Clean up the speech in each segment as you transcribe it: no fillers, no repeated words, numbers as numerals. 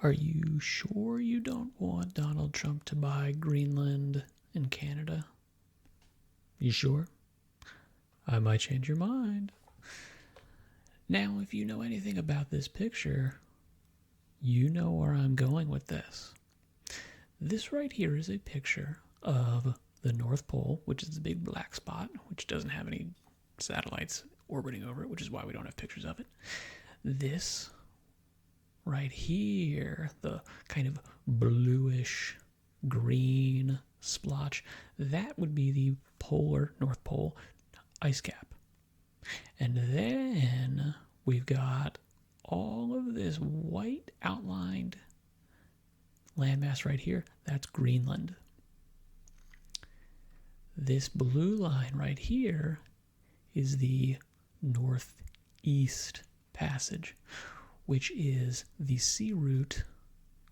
Are you sure you don't want Donald Trump to buy Greenland and Canada? You sure? I might change your mind. Now, if you know anything about this picture, you know where I'm going with this. This right here is a picture of the North Pole, which is the big black spot, which doesn't have any satellites orbiting over it, which is why we don't have pictures of it. This right here, the kind of bluish green splotch, that would be the polar North Pole ice cap. And then we've got all of this white outlined landmass right here. That's Greenland. This blue line right here is the Northeast Passage, which is the sea route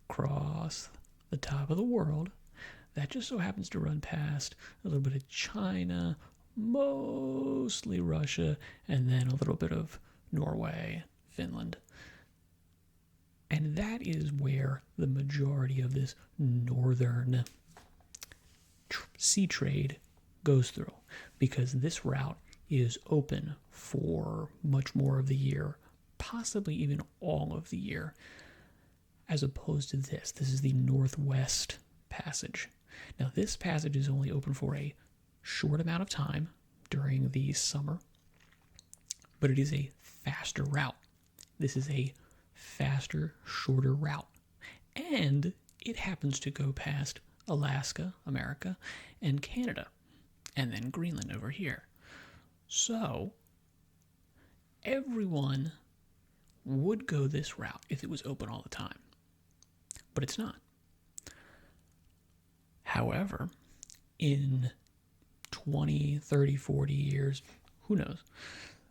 across the top of the world that just so happens to run past a little bit of China, mostly Russia, and then a little bit of Norway, Finland. And that is where the majority of this northern sea trade goes through, because this route is open for much more of the year, possibly even all of the year, as opposed to this. This is the Northwest Passage. Now, this passage is only open for a short amount of time during the summer, but it is a faster route. This is a faster, shorter route. And it happens to go past Alaska, America, and Canada, and then Greenland over here. So, everyone would go this route if it was open all the time, but it's not. However, in 20, 30, 40 years, who knows,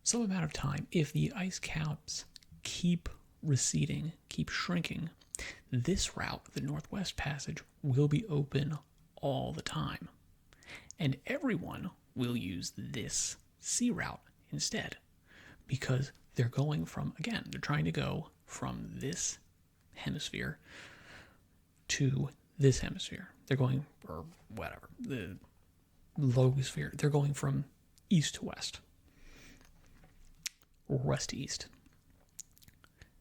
some amount of time, if the ice caps keep receding, keep shrinking, this route, the Northwest Passage, will be open all the time. And everyone will use this sea route instead, because they're going from, again, they're trying to go from this hemisphere to this hemisphere. They're going, or whatever, the logosphere, they're going from east to west, or west to east.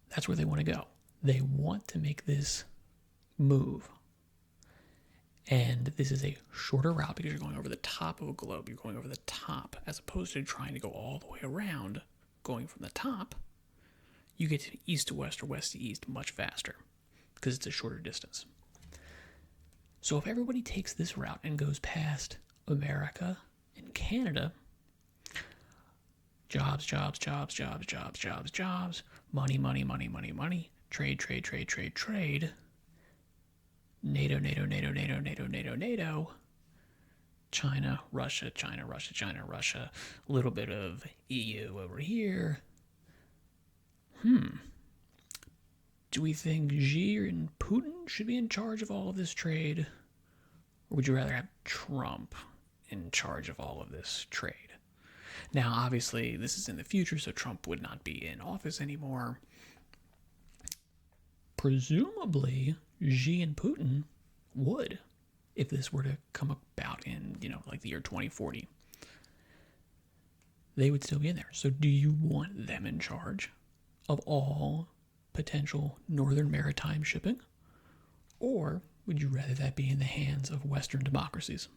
That's where they want to go. They want to make this move. And this is a shorter route because you're going over the top of a globe. You're going over the top, as opposed to trying to go all the way around. Going from the top, you get to east to west or west to east much faster because it's a shorter distance. So if everybody takes this route and goes past America and Canada, jobs, jobs, jobs, jobs, jobs, jobs, jobs, money, money, money, money, money, trade, trade, trade, trade, trade, NATO, NATO, NATO, NATO, NATO, NATO, NATO, China, Russia, China, Russia, China, Russia, a little bit of EU over here. Do we think Xi and Putin should be in charge of all of this trade? Or would you rather have Trump in charge of all of this trade? Now, obviously, this is in the future, so Trump would not be in office anymore. Presumably, Xi and Putin would, if this were to come about in, like the year 2040. They would still be in there. So do you want them in charge of all potential northern maritime shipping? Or would you rather that be in the hands of Western democracies?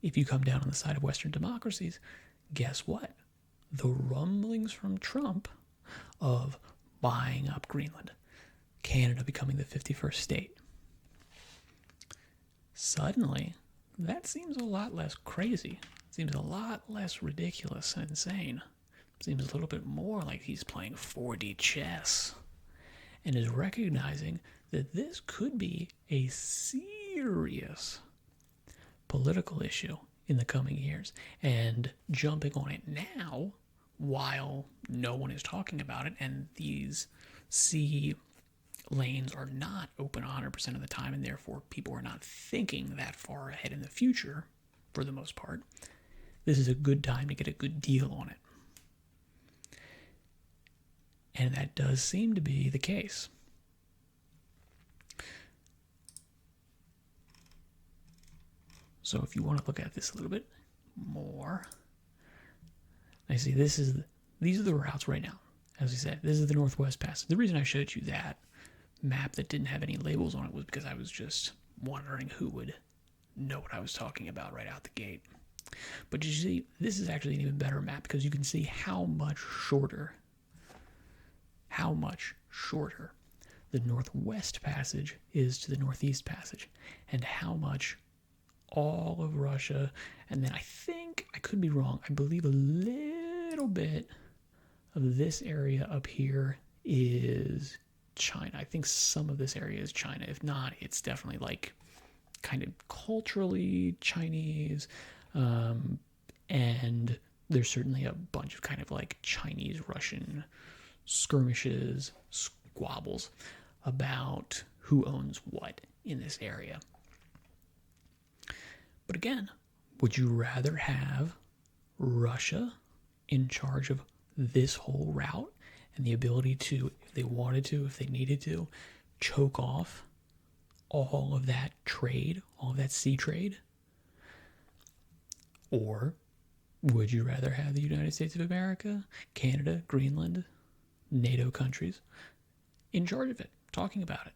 If you come down on the side of Western democracies, guess what? The rumblings from Trump of buying up Greenland, Canada becoming the 51st state, suddenly, that seems a lot less crazy. Seems a lot less ridiculous and insane. Seems a little bit more like he's playing 4D chess and is recognizing that this could be a serious political issue in the coming years, and jumping on it now while no one is talking about it, and these sea lanes are not open 100% of the time, and therefore people are not thinking that far ahead in the future for the most part. This is a good time to get a good deal on it. And that does seem to be the case. So if you want to look at this a little bit more, I see these are the routes right now. As I said, this is the Northwest Passage. The reason I showed you that map that didn't have any labels on it was because I was just wondering who would know what I was talking about right out the gate. But you see, this is actually an even better map because you can see how much shorter the Northwest Passage is to the Northeast Passage, and how much all of Russia, and then I think, I could be wrong, I believe a little bit of this area up here is China. I think some of this area is China. If not, it's definitely like kind of culturally Chinese, and there's certainly a bunch of kind of like Chinese-Russian skirmishes, squabbles about who owns what in this area. But again, would you rather have Russia in charge of this whole route and the ability to, if they wanted to, if they needed to, choke off all of that trade, all of that sea trade? Or would you rather have the United States of America, Canada, Greenland, NATO countries in charge of it, talking about it,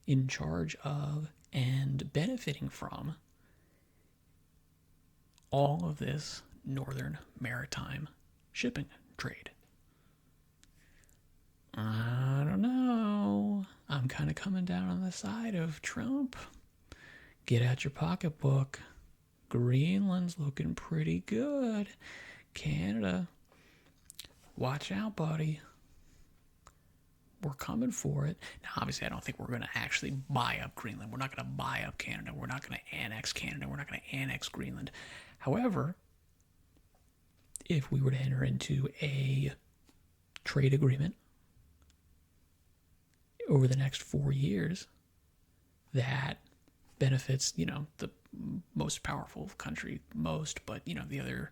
in charge of and benefiting from all of this northern maritime shipping trade? I don't know. I'm kind of coming down on the side of Trump. Get out your pocketbook. Greenland's looking pretty good. Canada, watch out, buddy. We're coming for it. Now, obviously, I don't think we're going to actually buy up Greenland. We're not going to buy up Canada. We're not going to annex Canada. We're not going to annex Greenland. However, if we were to enter into a trade agreement over the next 4 years that benefits, the most powerful country most, but, the other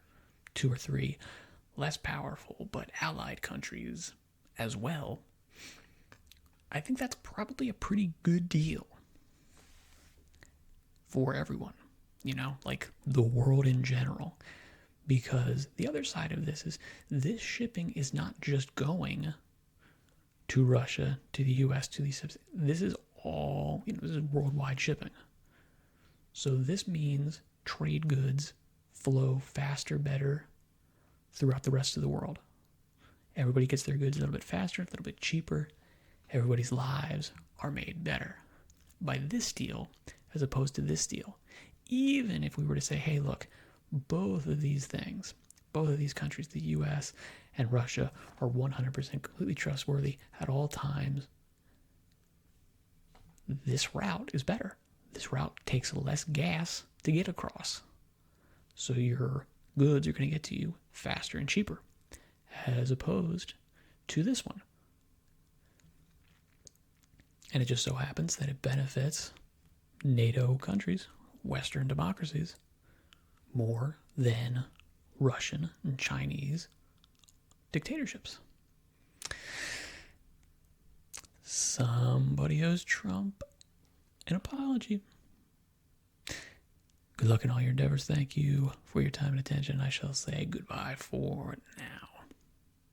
2 or 3 less powerful but allied countries as well, I think that's probably a pretty good deal for everyone, like the world in general. Because the other side of this is this shipping is not just going to Russia, to the U.S., to these. This is all, this is worldwide shipping. So this means trade goods flow faster, better throughout the rest of the world. Everybody gets their goods a little bit faster, a little bit cheaper. Everybody's lives are made better by this deal as opposed to this deal. Even if we were to say, hey, look, both of these things, both of these countries, the U.S. and Russia, are 100% completely trustworthy at all times, this route is better. This route takes less gas to get across. So your goods are going to get to you faster and cheaper, as opposed to this one. And it just so happens that it benefits NATO countries, Western democracies, more than Russian and Chinese dictatorships. Somebody owes Trump an apology. Good luck in all your endeavors. Thank you for your time and attention. I shall say goodbye for now.